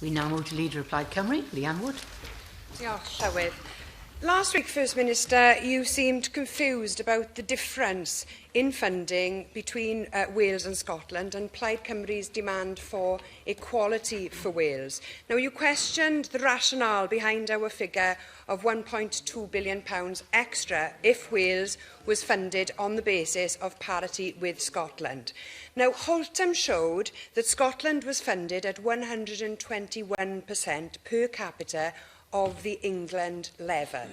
We now move to Leader of Plaid Cymru, Leanne Wood. Diolch, Llywydd. Last week, First Minister, you seemed confused about the difference in funding between Wales and Scotland and Plaid Cymru's demand for equality for Wales. Now, you questioned the rationale behind our figure of £1.2 billion extra if Wales was funded on the basis of parity with Scotland. Now, Holtham showed that Scotland was funded at 121% per capita of the England level.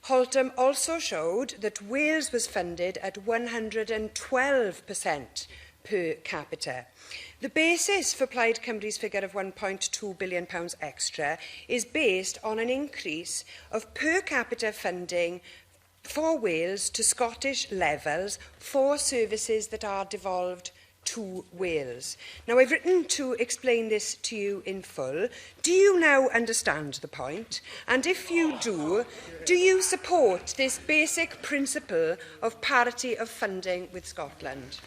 Holtham also showed that Wales was funded at 112% per capita. The basis for Plaid Cymru's figure of £1.2 billion extra is based on an increase of per capita funding for Wales to Scottish levels for services that are devolved to Wales. Now, I've written to explain this to you in full. Do you now understand the point? And if you do you support this basic principle of parity of funding with Scotland?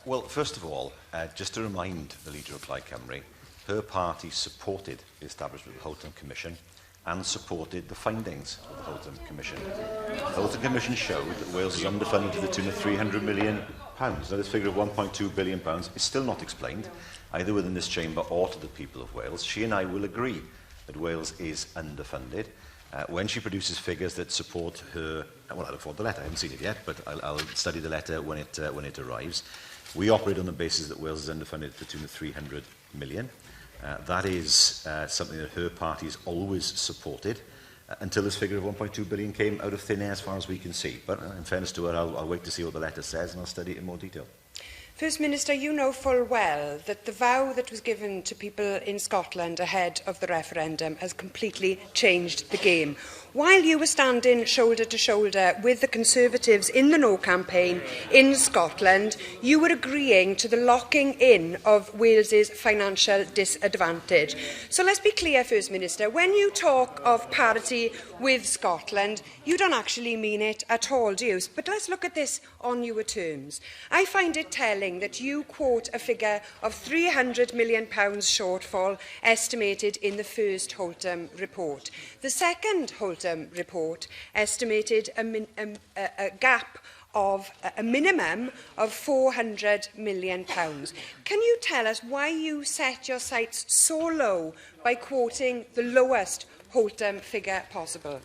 Well, first of all, just to remind the Leader of Plaid Cymru, her party supported the establishment of the Holtham Commission and supported the findings of the Holtham Commission. The Holtham Commission showed that Wales is underfunded to the tune of £300 million. Now, this figure of £1.2 billion is still not explained, either within this chamber or to the people of Wales. She and I will agree that Wales is underfunded. When she produces figures that support her, well, I look forward to the letter. I haven't seen it yet, but I'll study the letter when it arrives. We operate on the basis that Wales is underfunded to the tune of £300 million. That is something that her party has always supported until this figure of £1.2 billion came out of thin air as far as we can see. But in fairness to her, I'll wait to see what the letter says and I'll study it in more detail. First Minister, you know full well that the vow that was given to people in Scotland ahead of the referendum has completely changed the game. While you were standing shoulder to shoulder with the Conservatives in the No campaign in Scotland, you were agreeing to the locking in of Wales's financial disadvantage. So let's be clear, First Minister, when you talk of parity with Scotland, you don't actually mean it at all, do you? But let's look at this on your terms. I find it telling that you quote a figure of £300 million shortfall estimated in the first Holtham report. The second Holtham report estimated a gap of a minimum of £400 million. Can you tell us why you set your sights so low by quoting the lowest Holtham figure possible?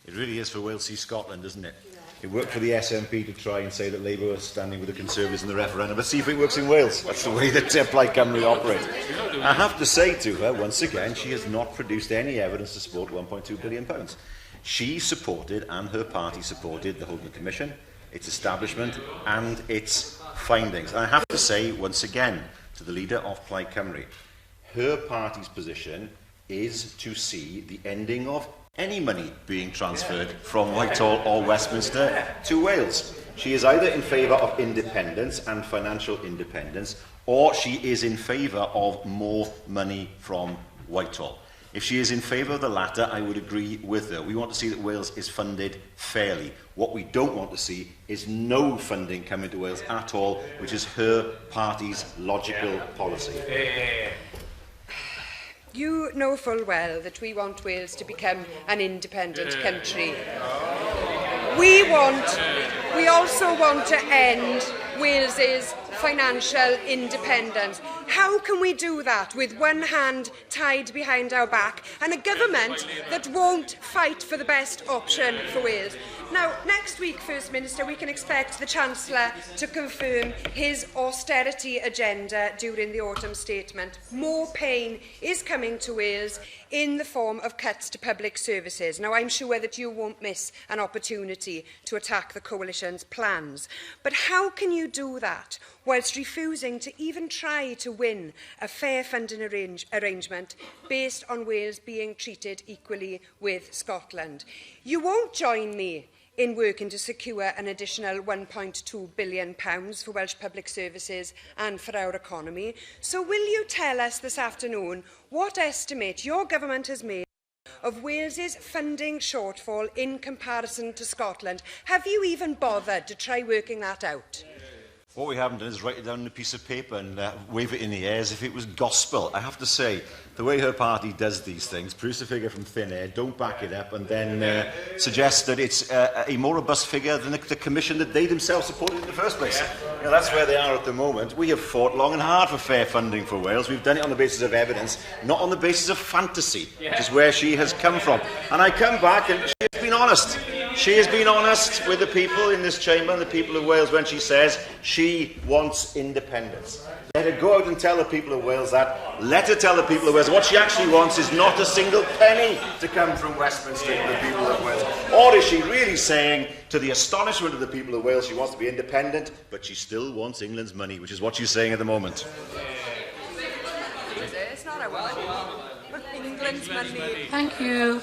It really is for Wales v Scotland, isn't it? It worked for the SNP to try and say that Labour was standing with the Conservatives in the referendum, but see if it works in Wales. That's the way that Plaid Cymru operates. I have to say to her, once again, she has not produced any evidence to support £1.2 billion. She supported, and her party supported, the Holtham Commission, its establishment and its findings. And I have to say, once again, to the Leader of Plaid Cymru, her party's position is to see the ending of any money being transferred from Whitehall or Westminster to Wales. She is either in favour of independence and financial independence, or she is in favour of more money from Whitehall. If she is in favour of the latter, I would agree with her. We want to see that Wales is funded fairly. What we don't want to see is no funding coming to Wales at all, which is her party's logical policy. You know full well that we want Wales to become an independent country. We also want to end Wales's financial independence. How can we do that with one hand tied behind our back and a government that won't fight for the best option for Wales? Now, next week, First Minister, we can expect the Chancellor to confirm his austerity agenda during the autumn statement. More pain is coming to Wales in the form of cuts to public services. Now, I'm sure that you won't miss an opportunity to attack the coalition's plans. But how can you do that whilst refusing to even try to win a fair funding arrangement based on Wales being treated equally with Scotland? You won't join me in working to secure an additional £1.2 billion for Welsh public services and for our economy. So will you tell us this afternoon what estimate your government has made of Wales's funding shortfall in comparison to Scotland? Have you even bothered to try working that out? What we haven't done is write it down on a piece of paper and wave it in the air as if it was gospel. I have to say, the way her party does these things, produce a figure from thin air, don't back it up, and then suggest that it's a more robust figure than the commission that they themselves supported in the first place. You know, that's where they are at the moment. We have fought long and hard for fair funding for Wales. We've done it on the basis of evidence, not on the basis of fantasy, which is where she has come from. And I come back, and she has been honest. She has been honest with the people in this chamber and the people of Wales when she says she wants independence. Let her go out and tell the people of Wales that. Let her tell the people of Wales what she actually wants is not a single penny to come from Westminster to the people of Wales. Or is she really saying, to the astonishment of the people of Wales, she wants to be independent, but she still wants England's money, which is what she's saying at the moment. It's not our money. England's money. Thank you.